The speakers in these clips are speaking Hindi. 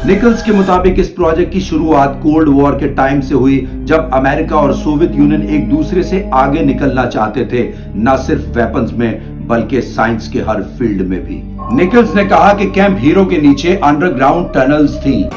निकल्स के मुताबिक इस प्रोजेक्ट की शुरुआत कोल्ड वॉर के टाइम से हुई, जब अमेरिका और सोवियत यूनियन एक दूसरे से आगे निकलना चाहते थे, न सिर्फ वेपन्स में बल्कि साइंस के हर फील्ड में भी। निकल्स ने कहा कि कैंप हीरो के नीचे अंडरग्राउंड टनल्स थी।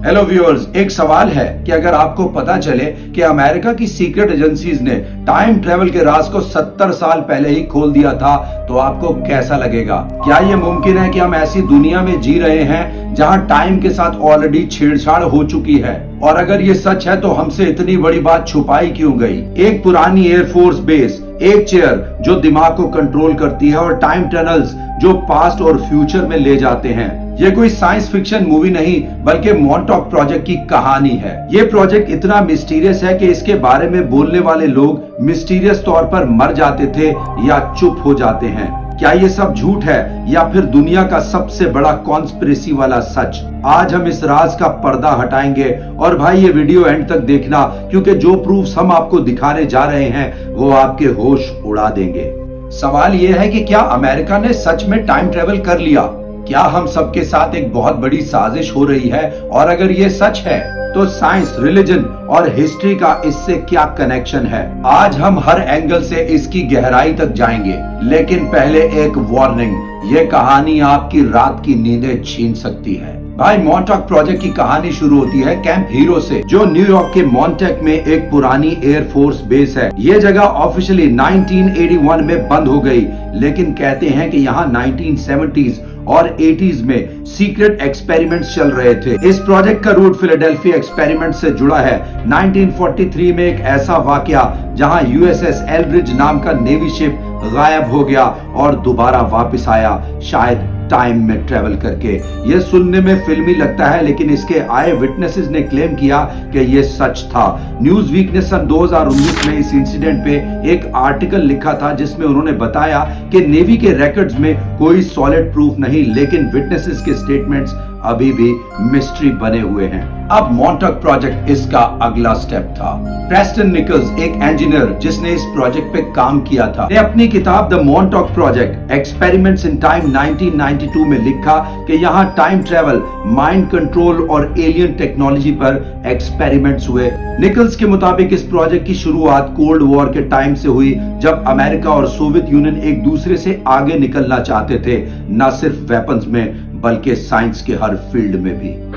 हेलो व्यूअर्स, एक सवाल है कि अगर आपको पता चले कि अमेरिका की सीक्रेट एजेंसीज ने टाइम ट्रेवल के राज को 70 साल पहले ही खोल दिया था, तो आपको कैसा लगेगा? क्या ये मुमकिन है कि हम ऐसी दुनिया में जी रहे हैं जहां टाइम के साथ ऑलरेडी छेड़छाड़ हो चुकी है? और अगर ये सच है तो हमसे इतनी बड़ी बात छुपाई क्यों गई? एक पुरानी एयरफोर्स बेस, एक चेयर जो दिमाग को कंट्रोल करती है और टाइम टनल्स जो पास्ट और फ्यूचर में ले जाते हैं। ये कोई साइंस फिक्शन मूवी नहीं बल्कि मॉन्टॉक प्रोजेक्ट की कहानी है। ये प्रोजेक्ट इतना मिस्टीरियस है कि इसके बारे में बोलने वाले लोग मिस्टीरियस तौर पर मर जाते थे या चुप हो जाते हैं। क्या ये सब झूठ है या फिर दुनिया का सबसे बड़ा कॉन्स्पिरेसी वाला सच? आज हम इस राज का पर्दा हटाएंगे और भाई ये वीडियो एंड तक देखना, क्योंकि जो प्रूफ्स हम आपको दिखाने जा रहे हैं वो आपके होश उड़ा देंगे। सवाल ये है कि क्या अमेरिका ने सच में टाइम ट्रेवल कर लिया? क्या हम सबके साथ एक बहुत बड़ी साजिश हो रही है? और अगर ये सच है तो साइंस, रिलीजन और हिस्ट्री का इससे क्या कनेक्शन है? आज हम हर एंगल से इसकी गहराई तक जाएंगे, लेकिन पहले एक वार्निंग, ये कहानी आपकी रात की नींदें छीन सकती है। भाई, मॉन्टॉक प्रोजेक्ट की कहानी शुरू होती है कैंप हीरो से, जो न्यूयॉर्क के मॉन्टेक में एक पुरानी एयरफोर्स बेस है। ये जगह ऑफिशियली 1981 में बंद हो गई, लेकिन कहते हैं कि यहाँ 1970s और 80s में सीक्रेट एक्सपेरिमेंट्स चल रहे थे। इस प्रोजेक्ट का रूट फिलाडेल्फिया एक्सपेरिमेंट से जुड़ा है। 1943 में एक ऐसा वाकया जहां यूएसएस एल्ड्रिज नाम का नेवी शिप गायब हो गया और दोबारा वापस आया, शायद टाइम में ट्रेवल करके। यह सुनने में फिल्मी लगता है, लेकिन इसके आए विटनेसेस ने क्लेम किया कि यह सच था। न्यूज वीक ने सन 2019 में इस इंसिडेंट पे एक आर्टिकल लिखा था, जिसमें उन्होंने बताया कि नेवी के रिकॉर्ड्स में कोई सॉलिड प्रूफ नहीं, लेकिन विटनेसेस के स्टेटमेंट्स अभी भी मिस्ट्री बने हुए हैं। अब मॉन्टॉक प्रोजेक्ट इसका अगला स्टेप था। प्रेस्टन निकल्स, एक इंजीनियर जिसने इस प्रोजेक्ट पे काम किया था, ने अपनी किताब the Montauk project experiments in time 1992 में लिखा कि यहाँ टाइम ट्रेवल, माइंड कंट्रोल और एलियन टेक्नोलॉजी पर एक्सपेरिमेंट्स हुए। निकल्स के मुताबिक इस प्रोजेक्ट की शुरुआत कोल्ड वॉर के टाइम से हुई, जब अमेरिका और सोवियत यूनियन एक दूसरे से आगे निकलना चाहते थे, न सिर्फ वेपन्स में बल्कि साइंस के हर फील्ड में भी।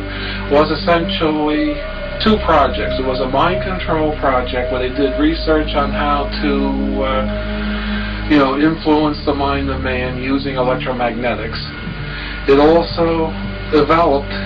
Was essentially two projects. It was a mind control project where they did research on how to, influence the mind of man using electromagnetics. It also evolved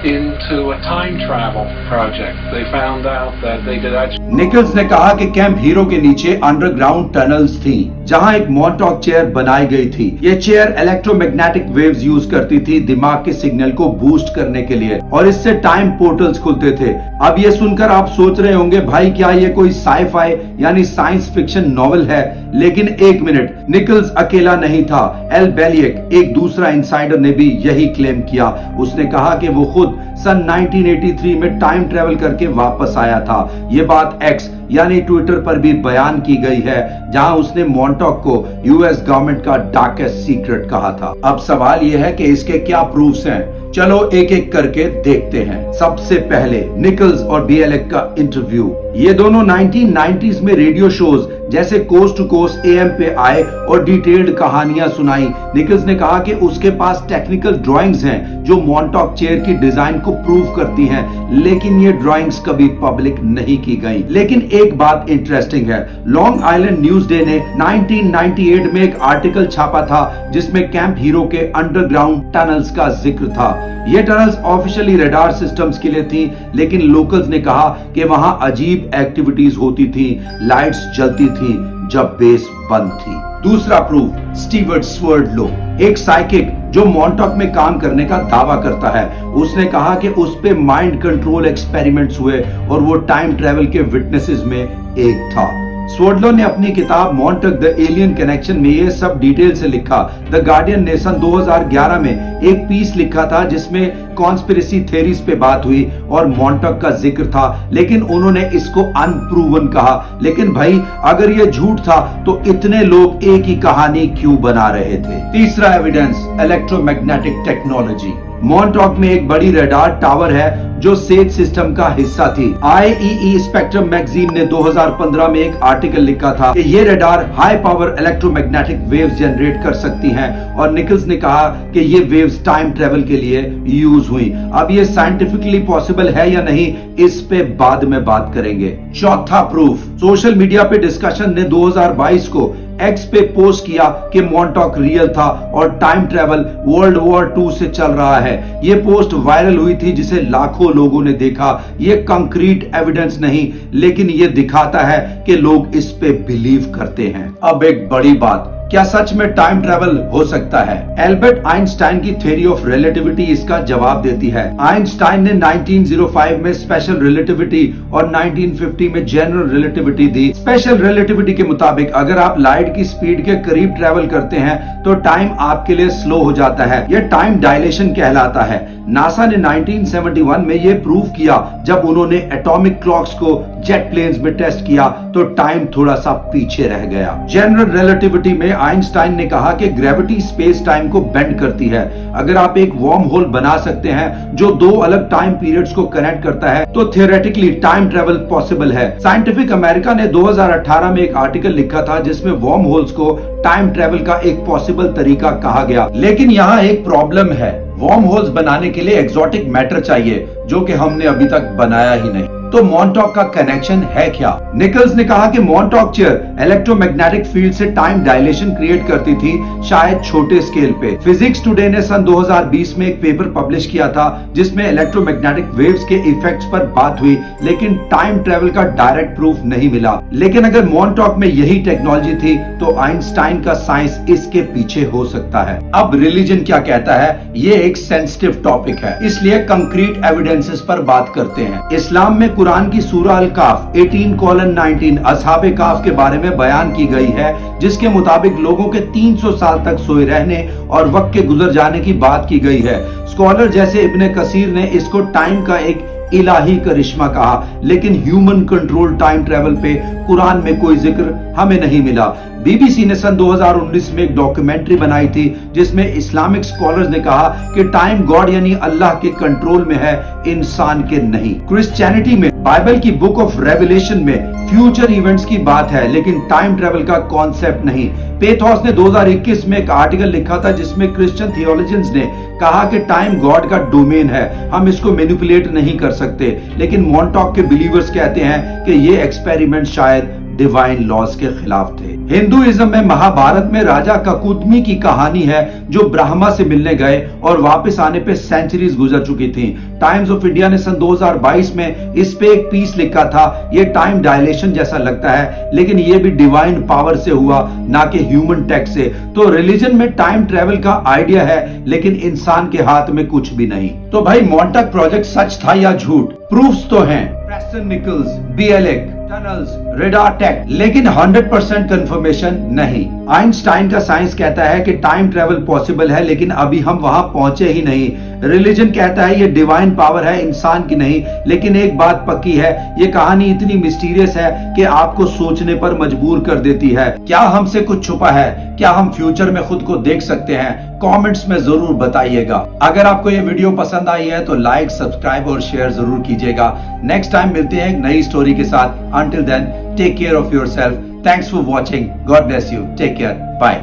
into a time travel project. They found out that they could actually. Nicholls ने कहा कि कैंप हीरो के नीचे अंडरग्राउंड टनल्स थी, जहां एक मॉन्टॉक चेयर बनाई गई थी। ये चेयर इलेक्ट्रोमैग्नेटिक वेव्स यूज करती थी दिमाग के सिग्नल को बूस्ट करने के लिए, और इससे टाइम पोर्टल्स खुलते थे। अब ये सुनकर आप सोच रहे होंगे, भाई क्या ये कोई साई-फाई यानी साइंस फिक्शन नॉवेल है? लेकिन एक मिनट, निकल्स अकेला नहीं था। एल बेलियक, एक दूसरा इनसाइडर, ने भी यही क्लेम किया। उसने कहा कि वो खुद सन 1983 में टाइम ट्रेवल करके वापस आया था। ये बात एक्स यानी ट्विटर पर भी बयान की गई है, जहां उसने मॉन्टॉक को यूएस गवर्नमेंट का डार्केस्ट सीक्रेट कहा था। अब सवाल यह है कि इसके क्या प्रूफ्स हैं? चलो एक एक करके देखते हैं। सबसे पहले निकल्स और बीएलएक का इंटरव्यू। ये दोनों 1990s में रेडियो शोज जैसे कोस्ट टू कोस्ट एएम पे आए और डिटेल्ड कहानियां सुनाई। निकल्स ने कहा कि उसके पास टेक्निकल ड्राइंग्स हैं जो मॉन्टॉक चेयर की डिजाइन को प्रूव करती हैं, लेकिन ये ड्राइंग्स कभी पब्लिक नहीं की गई। लेकिन एक बात इंटरेस्टिंग है, लॉन्ग आइलैंड न्यूज डे ने 1998 में एक आर्टिकल छापा था जिसमें कैंप हीरो के अंडरग्राउंड टनल्स का जिक्र था। ये टनल्स ऑफिशियली रडार सिस्टम्स के लिए थी, लेकिन लोकल्स ने कहा कि वहां अजीब एक्टिविटीज होती थी, लाइट्स जलती थी जब बेस बंद थी। दूसरा प्रूफ, स्टीवर्ट स्वर्डलो, एक साइकिक जो मॉन्टॉक में काम करने का दावा करता है। उसने कहा कि उस पे माइंड कंट्रोल एक्सपेरिमेंट्स हुए और वो टाइम ट्रेवल के विटनेसेस में एक था। स्वॉर्डलो ने अपनी किताब मॉन्टक द एलियन कनेक्शन में ये सब डिटेल से लिखा। द गार्डियन ने सन 2011 में एक पीस लिखा था जिसमें कॉन्स्पिरेसी थ्योरीज पे बात हुई और मॉन्टक का जिक्र था, लेकिन उन्होंने इसको अनप्रूवन कहा। लेकिन भाई अगर ये झूठ था तो इतने लोग एक ही कहानी क्यों बना रहे थे? तीसरा एविडेंस, इलेक्ट्रोमैग्नेटिक टेक्नोलॉजी। मॉन्टॉक में एक बड़ी रडार टावर है जो सेज सिस्टम का हिस्सा थी। IEEE स्पेक्ट्रम मैगजीन ने 2015 में एक आर्टिकल लिखा था कि ये radar high power electromagnetic waves generate कर सकती हैं और निकल्स ने कहा कि ये वेव्स टाइम ट्रेवल के लिए यूज हुई। अब ये साइंटिफिकली पॉसिबल है या नहीं, इस पे बाद में बात करेंगे। चौथा प्रूफ, सोशल मीडिया पे डिस्कशन ने 2022 को एक्स पे पोस्ट किया कि मॉन्टॉक रियल था और टाइम ट्रेवल वर्ल्ड वॉर 2 से चल रहा है। ये पोस्ट वायरल हुई थी जिसे लाखों लोगों ने देखा। ये कंक्रीट एविडेंस नहीं, लेकिन ये दिखाता है कि लोग इस पे बिलीव करते हैं। अब एक बड़ी बात, क्या सच में टाइम ट्रेवल हो सकता है? एल्बर्ट आइंस्टाइन की थ्योरी ऑफ रिलेटिविटी इसका जवाब देती है। आइंस्टाइन ने 1905 में स्पेशल रिलेटिविटी और 1950 में जनरल रिलेटिविटी दी। स्पेशल रिलेटिविटी के मुताबिक अगर आप लाइट की स्पीड के करीब ट्रेवल करते हैं तो टाइम आपके लिए स्लो हो जाता है। यह टाइम डायलेशन कहलाता है। नासा ने 1971 में यह प्रूव किया जब उन्होंने एटॉमिक क्लॉक्स को जेट प्लेन्स में टेस्ट किया तो टाइम थोड़ा सा पीछे रह गया। जनरल रिलेटिविटी में आइंस्टाइन ने कहा कि ग्रेविटी स्पेस टाइम को बेंड करती है। अगर आप एक वर्म होल बना सकते हैं जो दो अलग टाइम पीरियड्स को कनेक्ट करता है तो थियोरेटिकली टाइम ट्रेवल पॉसिबल है। साइंटिफिक अमेरिका ने 2018 में एक आर्टिकल लिखा था जिसमें वर्म होल्स को टाइम ट्रेवल का एक पॉसिबल तरीका कहा गया। लेकिन यहाँ एक प्रॉब्लम है, वर्म होल्स बनाने के लिए एक्सोटिक मैटर चाहिए जो कि हमने अभी तक बनाया ही नहीं। तो मॉन्टॉक का कनेक्शन है क्या? निकल्स ने कहा कि मॉन्टॉक चेयर इलेक्ट्रोमैग्नेटिक फील्ड से टाइम डायलेशन क्रिएट करती थी, शायद छोटे स्केल पे। फिजिक्स टुडे ने सन 2020 में एक पेपर पब्लिश किया था जिसमें इलेक्ट्रोमैग्नेटिक वेव्स के इफेक्ट्स पर बात हुई, लेकिन टाइम ट्रेवल का डायरेक्ट प्रूफ नहीं मिला। लेकिन अगर मॉन्टॉक में यही टेक्नोलॉजी थी तो आइंस्टाइन का साइंस इसके पीछे हो सकता है। अब रिलीजन क्या कहता है, ये एक सेंसिटिव टॉपिक है, इसलिए कंक्रीट एविडेंसेस पर बात करते हैं। इस्लाम में कुरान की सूरह अल काफ 18:19 असहाबे काफ के बारे में बयान की गई है, जिसके मुताबिक लोगों के 300 साल तक सोए रहने और वक्त के गुजर जाने की बात की गई है। स्कॉलर जैसे इब्ने कसीर ने इसको टाइम का एक इलाही करिश्मा कहा, लेकिन ह्यूमन कंट्रोल टाइम ट्रेवल पे कुरान में कोई जिक्र हमें नहीं मिला। बीबीसी ने सन 2019 में एक डॉक्यूमेंट्री बनाई थी जिसमें इस्लामिक स्कॉलर्स ने कहा कि टाइम गॉड यानी अल्लाह के कंट्रोल में है, इंसान के नहीं। क्रिश्चियनिटी में बाइबल की बुक ऑफ रेवलेशन में फ्यूचर इवेंट्स की बात है, लेकिन टाइम ट्रेवल का कॉन्सेप्ट नहीं। पेथॉस ने 2021 में एक आर्टिकल लिखा था जिसमें क्रिश्चियन थियोलॉजियंस ने कहा कि टाइम गॉड का डोमेन है, हम इसको मैनिपुलेट नहीं कर सकते। लेकिन मॉन्टॉक के बिलीवर्स कहते हैं कि ये एक्सपेरिमेंट शायद डिवाइन लॉज के खिलाफ थे। हिंदुइज्म में महाभारत में राजा ककुतमी की कहानी है जो ब्रह्मा से मिलने गए और वापस आने पे सेंचुरीज गुजर चुकी थी। टाइम्स ऑफ इंडिया ने सन 2022 में इस पे एक पीस लिखा था। ये टाइम डायलेशन जैसा लगता है, लेकिन ये भी डिवाइन पावर से हुआ, ना कि ह्यूमन टेक से। तो रिलीजन में टाइम ट्रेवल का आइडिया है, लेकिन इंसान के हाथ में कुछ भी नहीं। तो भाई मॉन्टॉक प्रोजेक्ट सच था या झूठ? प्रूफ्स तो हैं, प्रेस्टन निकल्स, बीएलएक, टनल्स, रेडार टेक, लेकिन 100% कंफर्मेशन नहीं। आइंस्टाइन का साइंस कहता है कि टाइम ट्रेवल पॉसिबल है, लेकिन अभी हम वहां पहुंचे ही नहीं। रिलीजन कहता है ये डिवाइन पावर है, इंसान की नहीं। लेकिन एक बात पक्की है, ये कहानी इतनी मिस्टीरियस है कि आपको सोचने पर मजबूर कर देती है। क्या हमसे कुछ छुपा है? क्या हम फ्यूचर में खुद को देख सकते हैं? कमेंट्स में जरूर बताइएगा। अगर आपको ये वीडियो पसंद आई है तो लाइक, सब्सक्राइब और शेयर जरूर कीजिएगा। नेक्स्ट टाइम मिलते हैं एक नई स्टोरी के साथ। Until then, take care of yourself. Thanks for watching. God bless you. Take care. Bye.